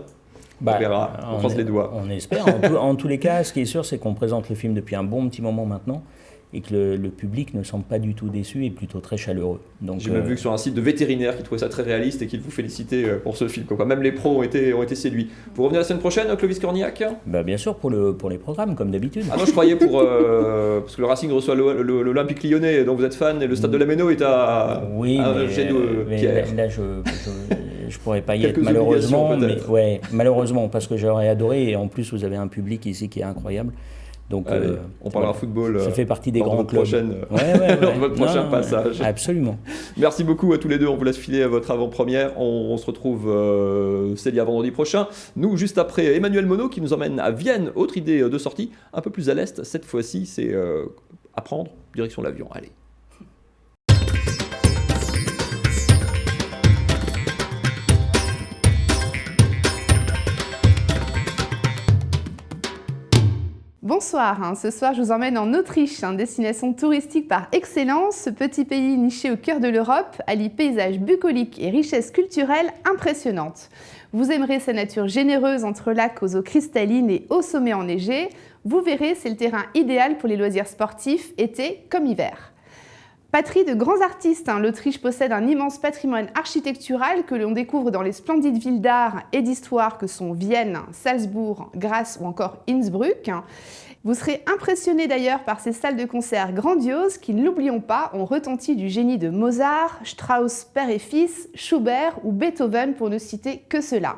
On verra, on croise les doigts. On espère. En tous les cas, ce qui est sûr, c'est qu'on présente le film depuis un bon petit moment maintenant, et que le public ne semble pas du tout déçu et plutôt très chaleureux. Donc, j'ai même vu que sur un site de vétérinaires qui trouvait ça très réaliste et qui vous félicitait pour ce film. Quoi. Même les pros ont été séduits. Vous revenez la semaine prochaine, Clovis Cornillac? Bien sûr, pour les programmes, comme d'habitude. Ah non, je croyais parce que le Racing reçoit l'Olympique Lyonnais, dont vous êtes fan, et le Stade de la Méno est à mais là, je pourrais pas y être malheureusement, malheureusement, parce que j'aurais adoré, et en plus vous avez un public ici qui est incroyable. Donc, allez, on parlera football. Ça fait partie des grands clubs. Dans votre prochain passage. Absolument. Merci beaucoup à tous les deux. On vous laisse filer à votre avant-première. On se retrouve Célia vendredi prochain. Nous, juste après, Emmanuel Monod qui nous emmène à Vienne. Autre idée de sortie, un peu plus à l'est. Cette fois-ci, c'est apprendre direction l'avion. Allez. Bonsoir, ce soir je vous emmène en Autriche, destination touristique par excellence. Ce petit pays niché au cœur de l'Europe allie paysages bucoliques et richesses culturelles impressionnantes. Vous aimerez sa nature généreuse entre lacs aux eaux cristallines et hauts sommets enneigés. Vous verrez, c'est le terrain idéal pour les loisirs sportifs, été comme hiver. Patrie de grands artistes, l'Autriche possède un immense patrimoine architectural que l'on découvre dans les splendides villes d'art et d'histoire que sont Vienne, Salzbourg, Graz ou encore Innsbruck. Vous serez impressionné d'ailleurs par ces salles de concert grandioses qui, ne l'oublions pas, ont retenti du génie de Mozart, Strauss père et fils, Schubert ou Beethoven pour ne citer que ceux-là.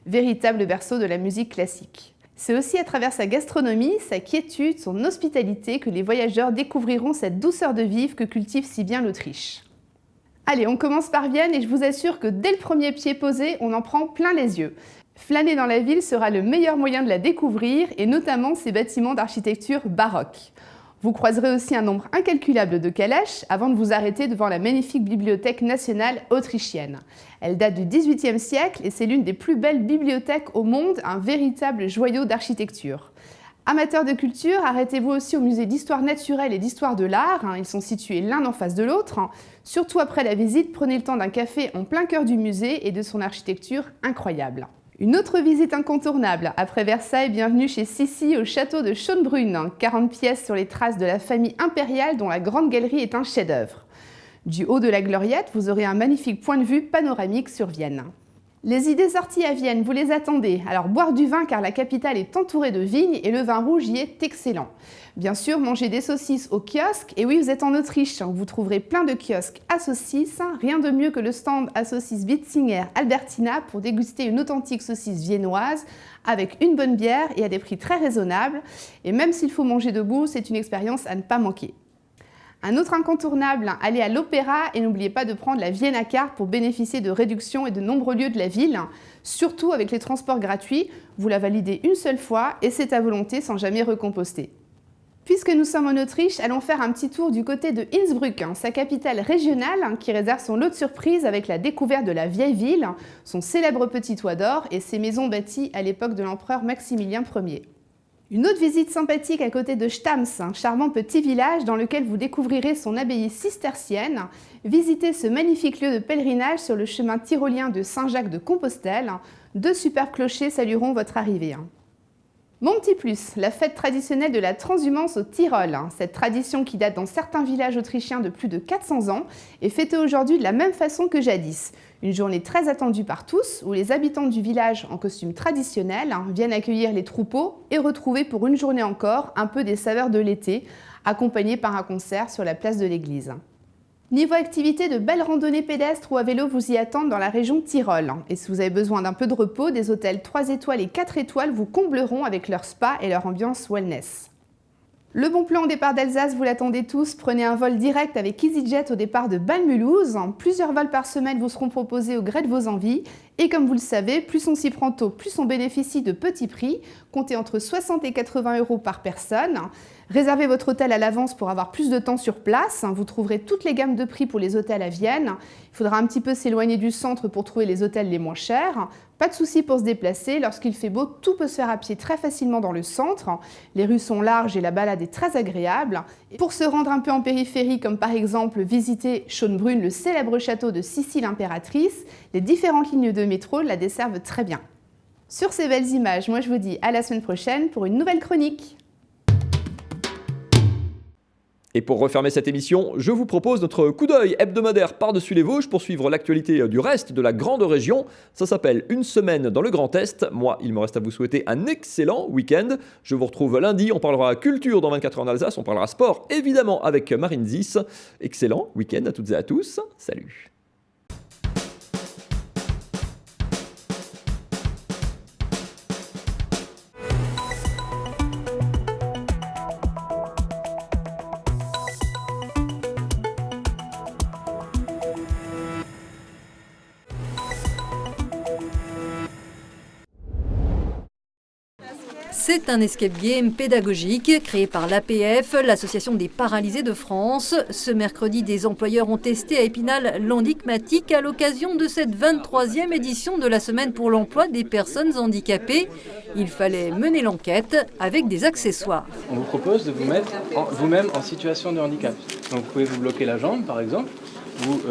Véritable berceau de la musique classique. C'est aussi à travers sa gastronomie, sa quiétude, son hospitalité que les voyageurs découvriront cette douceur de vivre que cultive si bien l'Autriche. Allez, on commence par Vienne et je vous assure que dès le premier pied posé, on en prend plein les yeux. Flâner dans la ville sera le meilleur moyen de la découvrir et notamment ses bâtiments d'architecture baroque. Vous croiserez aussi un nombre incalculable de calèches avant de vous arrêter devant la magnifique bibliothèque nationale autrichienne. Elle date du XVIIIe siècle et c'est l'une des plus belles bibliothèques au monde, un véritable joyau d'architecture. Amateurs de culture, arrêtez-vous aussi au musée d'histoire naturelle et d'histoire de l'art. Ils sont situés l'un en face de l'autre. Surtout après la visite, prenez le temps d'un café en plein cœur du musée et de son architecture incroyable. Une autre visite incontournable. Après Versailles, bienvenue chez Sissi au château de Schönbrunn. 40 pièces sur les traces de la famille impériale dont la grande galerie est un chef-d'œuvre. Du haut de la Gloriette, vous aurez un magnifique point de vue panoramique sur Vienne. Les idées sorties à Vienne, vous les attendez. Alors boire du vin car la capitale est entourée de vignes et le vin rouge y est excellent. Bien sûr, manger des saucisses au kiosque. Et oui, vous êtes en Autriche, vous trouverez plein de kiosques à saucisses. Rien de mieux que le stand à saucisses Bitzinger Albertina pour déguster une authentique saucisse viennoise avec une bonne bière et à des prix très raisonnables. Et même s'il faut manger debout, c'est une expérience à ne pas manquer. Un autre incontournable, allez à l'opéra et n'oubliez pas de prendre la Vienna Card pour bénéficier de réductions et de nombreux lieux de la ville. Surtout avec les transports gratuits, vous la validez une seule fois et c'est à volonté sans jamais recomposter. Puisque nous sommes en Autriche, allons faire un petit tour du côté de Innsbruck, sa capitale régionale qui réserve son lot de surprises avec la découverte de la vieille ville, son célèbre petit toit d'or et ses maisons bâties à l'époque de l'empereur Maximilien Ier. Une autre visite sympathique à côté de Stams, un charmant petit village dans lequel vous découvrirez son abbaye cistercienne. Visitez ce magnifique lieu de pèlerinage sur le chemin tyrolien de Saint-Jacques de Compostelle. 2 superbes clochers salueront votre arrivée. Mon petit plus, la fête traditionnelle de la transhumance au Tyrol. Cette tradition qui date dans certains villages autrichiens de plus de 400 ans est fêtée aujourd'hui de la même façon que jadis. Une journée très attendue par tous où les habitants du village en costume traditionnel viennent accueillir les troupeaux et retrouver pour une journée encore un peu des saveurs de l'été, accompagnés par un concert sur la place de l'église. Niveau activité, de belles randonnées pédestres ou à vélo vous y attendent dans la région Tyrol. Et si vous avez besoin d'un peu de repos, des hôtels 3 étoiles et 4 étoiles vous combleront avec leur spa et leur ambiance wellness. Le bon plan au départ d'Alsace, vous l'attendez tous. Prenez un vol direct avec EasyJet au départ de Bâle-Mulhouse. Plusieurs vols par semaine vous seront proposés au gré de vos envies. Et comme vous le savez, plus on s'y prend tôt, plus on bénéficie de petits prix, comptez entre 60 et 80 € par personne. Réservez votre hôtel à l'avance pour avoir plus de temps sur place. Vous trouverez toutes les gammes de prix pour les hôtels à Vienne. Il faudra un petit peu s'éloigner du centre pour trouver les hôtels les moins chers. Pas de souci pour se déplacer. Lorsqu'il fait beau, tout peut se faire à pied très facilement dans le centre. Les rues sont larges et la balade est très agréable. Et pour se rendre un peu en périphérie, comme par exemple visiter Schönbrunn, le célèbre château de Sissi l'impératrice, les différentes lignes de métro la desservent très bien. Sur ces belles images, moi je vous dis à la semaine prochaine pour une nouvelle chronique. Et pour refermer cette émission, je vous propose notre coup d'œil hebdomadaire par-dessus les Vosges pour suivre l'actualité du reste de la grande région. Ça s'appelle Une semaine dans le Grand Est. Moi, il me reste à vous souhaiter un excellent week-end. Je vous retrouve lundi, on parlera culture dans 24 heures en Alsace, on parlera sport évidemment avec Marine Zis. Excellent week-end à toutes et à tous. Salut. C'est un escape game pédagogique créé par l'APF, l'Association des paralysés de France. Ce mercredi, des employeurs ont testé à Épinal l'Handicmatic à l'occasion de cette 23e édition de la Semaine pour l'emploi des personnes handicapées. Il fallait mener l'enquête avec des accessoires. On vous propose de vous mettre vous-même en situation de handicap. Donc vous pouvez vous bloquer la jambe par exemple, vous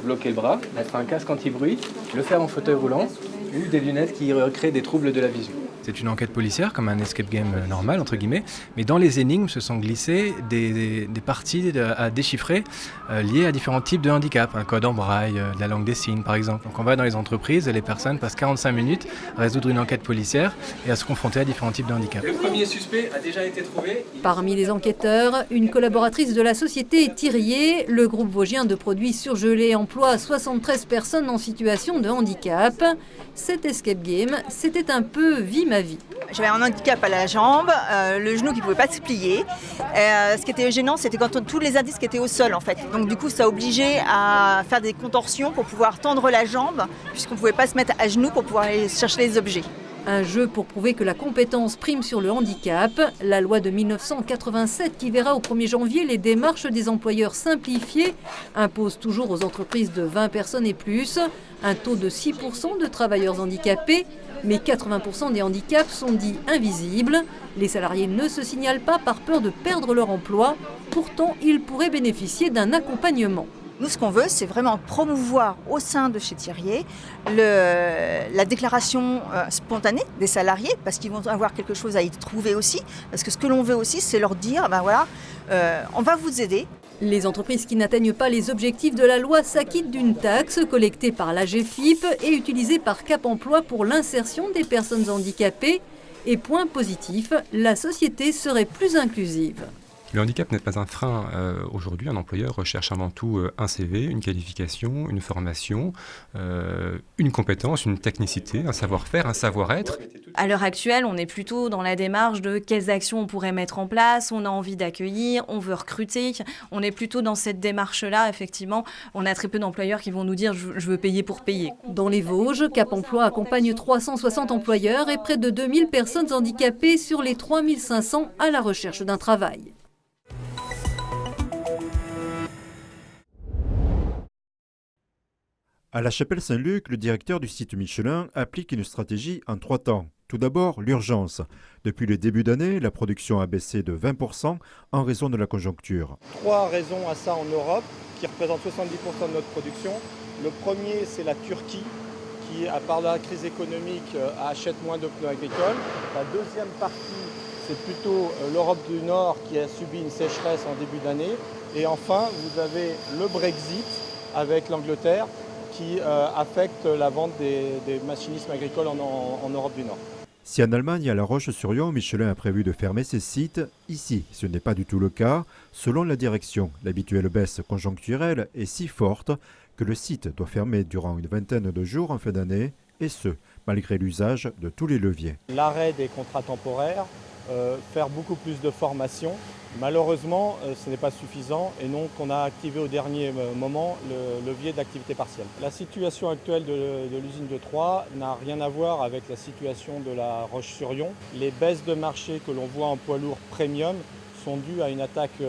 bloquer le bras, mettre un casque anti-bruit, le faire en fauteuil roulant ou des lunettes qui recréent des troubles de la vision. C'est une enquête policière, comme un escape game normal, entre guillemets, mais dans les énigmes se sont glissées des parties à déchiffrer liées à différents types de handicap, un code en braille, de la langue des signes par exemple. Donc on va dans les entreprises et les personnes passent 45 minutes à résoudre une enquête policière et à se confronter à différents types de handicap. Le premier suspect a déjà été trouvé. Parmi les enquêteurs, une collaboratrice de la société Thirier. Le groupe vosgien de produits surgelés emploie 73 personnes en situation de handicap. Cet escape game, c'était un peu vie ma vie. J'avais un handicap à la jambe, le genou qui ne pouvait pas se plier. Ce qui était gênant, c'était quand tous les indices qui étaient au sol en fait. Donc du coup, ça obligeait à faire des contorsions pour pouvoir tendre la jambe, puisqu'on ne pouvait pas se mettre à genoux pour pouvoir aller chercher les objets. Un jeu pour prouver que la compétence prime sur le handicap. La loi de 1987 qui verra au 1er janvier les démarches des employeurs simplifiées impose toujours aux entreprises de 20 personnes et plus un taux de 6% de travailleurs handicapés, mais 80% des handicaps sont dits invisibles. Les salariés ne se signalent pas par peur de perdre leur emploi, pourtant ils pourraient bénéficier d'un accompagnement. Nous, ce qu'on veut, c'est vraiment promouvoir au sein de chez Thirier la déclaration spontanée des salariés, parce qu'ils vont avoir quelque chose à y trouver aussi. Parce que ce que l'on veut aussi, c'est leur dire, on va vous aider. Les entreprises qui n'atteignent pas les objectifs de la loi s'acquittent d'une taxe collectée par l'AGEFIP et utilisée par Cap Emploi pour l'insertion des personnes handicapées. Et point positif, la société serait plus inclusive. Le handicap n'est pas un frein. Aujourd'hui, un employeur recherche avant tout un CV, une qualification, une formation, une compétence, une technicité, un savoir-faire, un savoir-être. À l'heure actuelle, on est plutôt dans la démarche de quelles actions on pourrait mettre en place, on a envie d'accueillir, on veut recruter. On est plutôt dans cette démarche-là, effectivement. On a très peu d'employeurs qui vont nous dire « je veux payer pour payer ». Dans les Vosges, Cap Emploi accompagne 360 employeurs et près de 2000 personnes handicapées sur les 3500 à la recherche d'un travail. À la Chapelle Saint-Luc, le directeur du site Michelin applique une stratégie en 3 temps. Tout d'abord, l'urgence. Depuis le début d'année, la production a baissé de 20% en raison de la conjoncture. 3 raisons à ça en Europe, qui représentent 70% de notre production. Le premier, c'est la Turquie, qui, à part la crise économique, achète moins de pneus agricoles. La deuxième partie, c'est plutôt l'Europe du Nord qui a subi une sécheresse en début d'année. Et enfin, vous avez le Brexit avec l'Angleterre, qui affecte la vente des machinismes agricoles en Europe du Nord. Si en Allemagne, à La Roche-sur-Yon, Michelin a prévu de fermer ses sites, ici, ce n'est pas du tout le cas. Selon la direction, l'habituelle baisse conjoncturelle est si forte que le site doit fermer durant une vingtaine de jours en fin d'année, et ce, malgré l'usage de tous les leviers. L'arrêt des contrats temporaires, faire beaucoup plus de formation. Malheureusement, ce n'est pas suffisant et donc on a activé au dernier moment le levier d'activité partielle. La situation actuelle de l'usine de Troyes n'a rien à voir avec la situation de la Roche-sur-Yon. Les baisses de marché que l'on voit en poids lourd premium sont dues à une attaque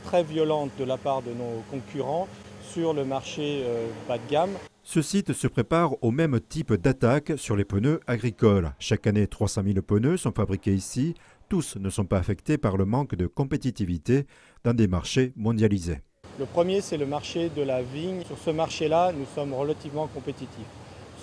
très violente de la part de nos concurrents sur le marché bas de gamme. Ce site se prépare au même type d'attaque sur les pneus agricoles. Chaque année, 300 000 pneus sont fabriqués ici. Tous ne sont pas affectés par le manque de compétitivité dans des marchés mondialisés. Le premier, c'est le marché de la vigne. Sur ce marché-là, nous sommes relativement compétitifs.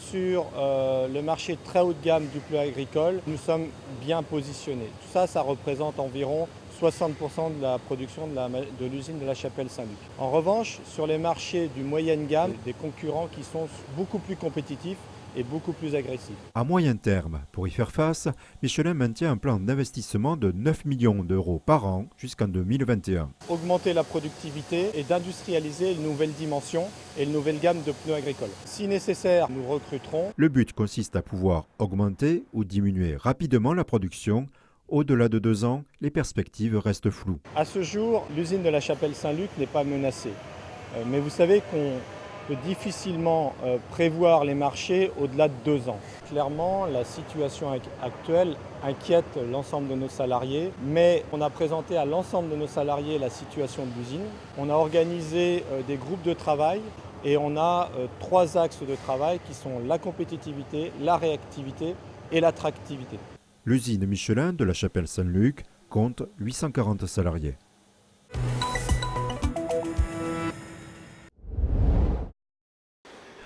Sur le marché très haut de gamme du pneu agricole, nous sommes bien positionnés. Tout ça, ça représente environ 60% de la production de l'usine de la Chapelle Saint-Luc. En revanche, sur les marchés du moyenne gamme, des concurrents qui sont beaucoup plus compétitifs et beaucoup plus agressifs. À moyen terme, pour y faire face, Michelin maintient un plan d'investissement de 9 millions d'euros par an jusqu'en 2021. Augmenter la productivité et d'industrialiser une nouvelle dimension et une nouvelle gamme de pneus agricoles. Si nécessaire, nous recruterons. Le but consiste à pouvoir augmenter ou diminuer rapidement la production. Au-delà de 2 ans, les perspectives restent floues. À ce jour, l'usine de la Chapelle Saint-Luc n'est pas menacée. Mais vous savez qu'on peut difficilement prévoir les marchés au-delà de 2 ans. Clairement, la situation actuelle inquiète l'ensemble de nos salariés, mais on a présenté à l'ensemble de nos salariés la situation de l'usine. On a organisé des groupes de travail et on a 3 axes de travail qui sont la compétitivité, la réactivité et l'attractivité. L'usine Michelin de la Chapelle Saint-Luc compte 840 salariés.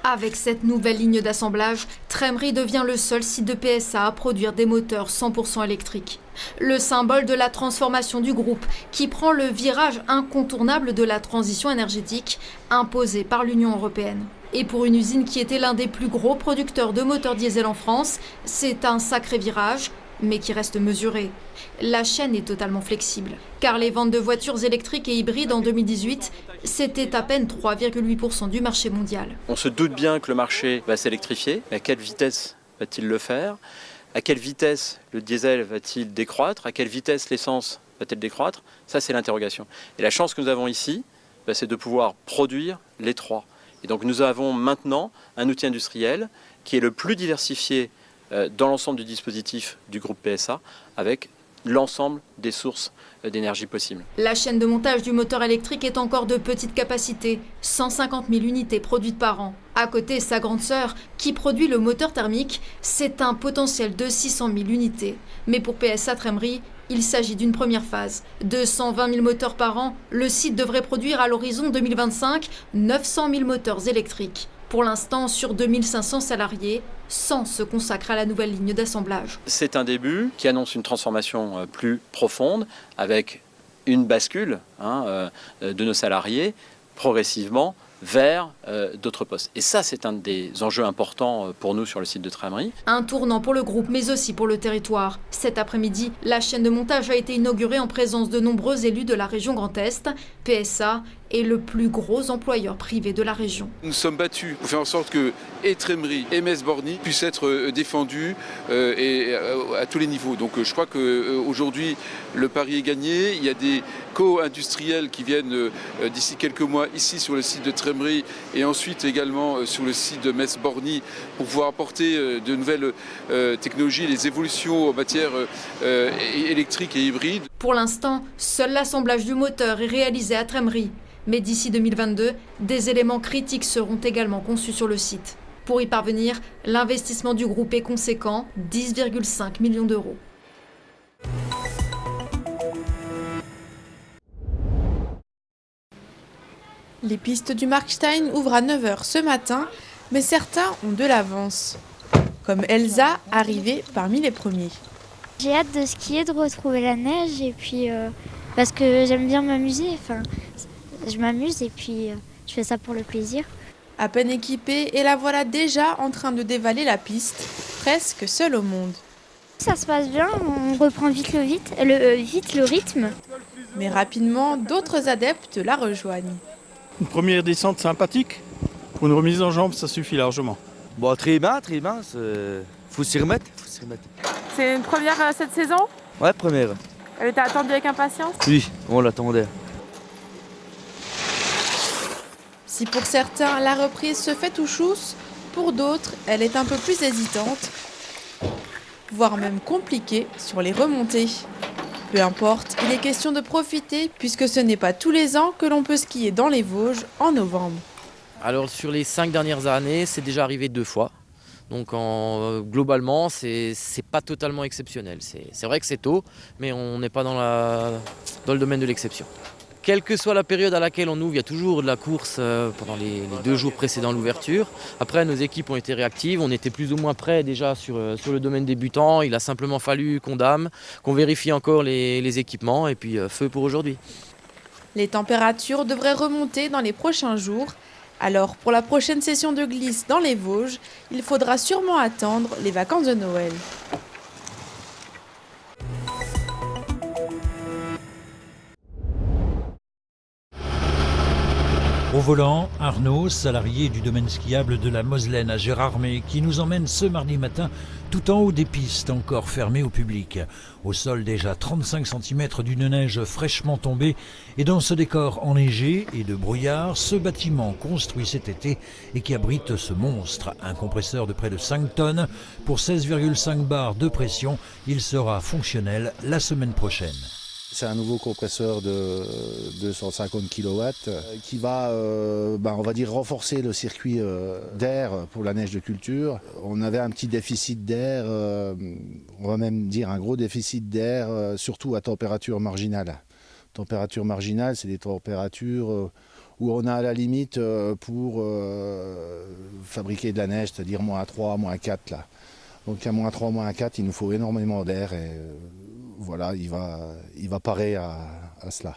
Avec cette nouvelle ligne d'assemblage, Trémery devient le seul site de PSA à produire des moteurs 100% électriques. Le symbole de la transformation du groupe qui prend le virage incontournable de la transition énergétique imposée par l'Union européenne. Et pour une usine qui était l'un des plus gros producteurs de moteurs diesel en France, c'est un sacré virage, mais qui reste mesuré. La chaîne est totalement flexible, car les ventes de voitures électriques et hybrides en 2018, c'était à peine 3,8% du marché mondial. On se doute bien que le marché va s'électrifier, mais à quelle vitesse va-t-il le faire ? À quelle vitesse le diesel va-t-il décroître ? À quelle vitesse l'essence va-t-elle décroître ? Ça, c'est l'interrogation. Et la chance que nous avons ici, c'est de pouvoir produire les 3. Et donc nous avons maintenant un outil industriel qui est le plus diversifié dans l'ensemble du dispositif du groupe PSA avec l'ensemble des sources d'énergie possibles. La chaîne de montage du moteur électrique est encore de petite capacité, 150 000 unités produites par an. À côté, sa grande sœur, qui produit le moteur thermique, c'est un potentiel de 600 000 unités. Mais pour PSA Trémery, il s'agit d'une première phase. De 120 000 moteurs par an, le site devrait produire à l'horizon 2025 900 000 moteurs électriques. Pour l'instant, sur 2500 salariés, 100 se consacrent à la nouvelle ligne d'assemblage. C'est un début qui annonce une transformation plus profonde avec une bascule de nos salariés progressivement vers d'autres postes. Et ça, c'est un des enjeux importants pour nous sur le site de Trémery. Un tournant pour le groupe, mais aussi pour le territoire. Cet après-midi, la chaîne de montage a été inaugurée en présence de nombreux élus de la région Grand Est. PSA est le plus gros employeur privé de la région. Nous sommes battus pour faire en sorte que et Trémery et Metz-Borny puissent être défendus à tous les niveaux. Donc je crois qu'aujourd'hui, le pari est gagné. Il y a des co-industriels qui viennent d'ici quelques mois ici sur le site de Trémery et ensuite également sur le site de Metz-Borny pour pouvoir apporter de nouvelles technologies, les évolutions en matière électrique et hybride. Pour l'instant, seul l'assemblage du moteur est réalisé à Trémery. Mais d'ici 2022, des éléments critiques seront également conçus sur le site. Pour y parvenir, l'investissement du groupe est conséquent, 10,5 millions d'euros. Les pistes du Markstein ouvrent à 9h ce matin, mais certains ont de l'avance. Comme Elsa, arrivée parmi les premiers. J'ai hâte de skier, de retrouver la neige, et puis parce que j'aime bien m'amuser. Enfin, je m'amuse et puis je fais ça pour le plaisir. À peine équipée, et la voilà déjà en train de dévaler la piste, presque seule au monde. Ça se passe bien, on reprend vite le rythme. Mais rapidement, d'autres adeptes la rejoignent. Une première descente sympathique. Pour une remise en jambe, ça suffit largement. Bon, très bien, faut s'y remettre. C'est une première cette saison ? Ouais, première. Elle était attendue avec impatience ? Oui, on l'attendait. Si pour certains, la reprise se fait tout chousse, pour d'autres, elle est un peu plus hésitante, voire même compliquée sur les remontées. Peu importe, il est question de profiter puisque ce n'est pas tous les ans que l'on peut skier dans les Vosges en novembre. Alors sur les 5 dernières années, c'est déjà arrivé 2 fois. Donc globalement, c'est pas totalement exceptionnel. C'est vrai que c'est tôt, mais on n'est pas dans le domaine de l'exception. Quelle que soit la période à laquelle on ouvre, il y a toujours de la course pendant les 2 jours précédant l'ouverture. Après, nos équipes ont été réactives, on était plus ou moins prêts déjà sur le domaine débutant. Il a simplement fallu qu'on vérifie encore les équipements et puis feu pour aujourd'hui. Les températures devraient remonter dans les prochains jours. Alors, pour la prochaine session de glisse dans les Vosges, il faudra sûrement attendre les vacances de Noël. Au volant, Arnaud, salarié du domaine skiable de la Moselaine à Gérardmer, qui nous emmène ce mardi matin tout en haut des pistes encore fermées au public. Au sol déjà 35 cm d'une neige fraîchement tombée et dans ce décor enneigé et de brouillard, ce bâtiment construit cet été et qui abrite ce monstre, un compresseur de près de 5 tonnes pour 16,5 bars de pression, il sera fonctionnel la semaine prochaine. C'est un nouveau compresseur de 250 kW qui va, on va dire, renforcer le circuit d'air pour la neige de culture. On avait un petit déficit d'air, on va même dire un gros déficit d'air, surtout à température marginale. Température marginale, c'est des températures où on a à la limite pour fabriquer de la neige, c'est-à-dire -3, -4 là. Donc à -3, -4, il nous faut énormément d'air et voilà, il va parer à cela.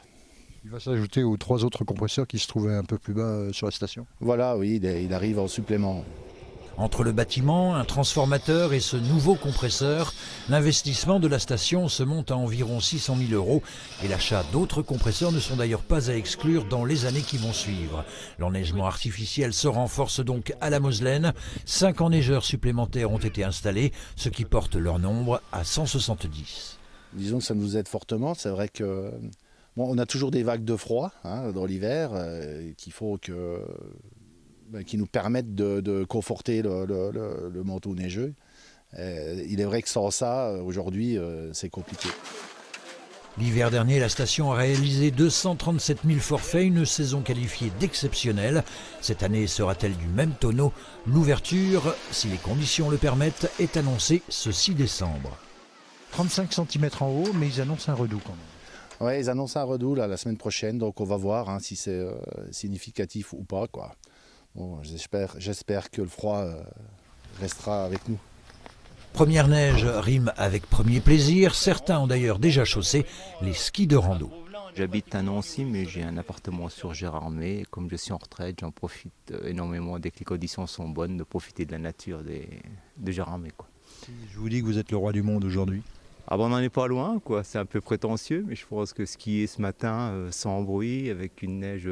Il va s'ajouter aux 3 autres compresseurs qui se trouvaient un peu plus bas sur la station. Voilà, oui, il arrive en supplément. Entre le bâtiment, un transformateur et ce nouveau compresseur, l'investissement de la station se monte à environ 600 000 € et l'achat d'autres compresseurs ne sont d'ailleurs pas à exclure dans les années qui vont suivre. L'enneigement artificiel se renforce donc à la Moselaine. 5 enneigeurs supplémentaires ont été installés, ce qui porte leur nombre à 170. Disons que ça nous aide fortement. C'est vrai que on a toujours des vagues de froid dans l'hiver qui nous permettent de conforter le manteau neigeux. Il est vrai que sans ça, aujourd'hui, c'est compliqué. L'hiver dernier, la station a réalisé 237 000 forfaits, une saison qualifiée d'exceptionnelle. Cette année sera-t-elle du même tonneau? L'ouverture, si les conditions le permettent, est annoncée ce 6 décembre. 35 cm en haut, mais ils annoncent un redout quand même. Ouais, ils annoncent un redout là, la semaine prochaine, donc on va voir si c'est significatif ou pas, quoi. Bon, j'espère que le froid restera avec nous. Première neige rime avec premier plaisir. Certains ont d'ailleurs déjà chaussé les skis de rando. J'habite à Nancy, mais j'ai un appartement sur Gérardmer. Et comme je suis en retraite, j'en profite énormément dès que les conditions sont bonnes de profiter de la nature de Gérardmer, quoi. Je vous dis que vous êtes le roi du monde aujourd'hui. Ah ben on n'en est pas loin, quoi. C'est un peu prétentieux, mais je pense que skier ce matin sans bruit, avec une neige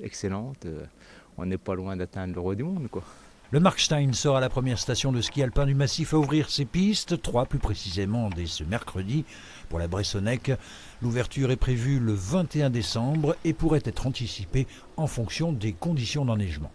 excellente, on n'est pas loin d'atteindre le roi du monde, quoi. Le Markstein sera la première station de ski alpin du massif à ouvrir ses pistes, 3 plus précisément dès ce mercredi. Pour la Bressonnec, l'ouverture est prévue le 21 décembre et pourrait être anticipée en fonction des conditions d'enneigement.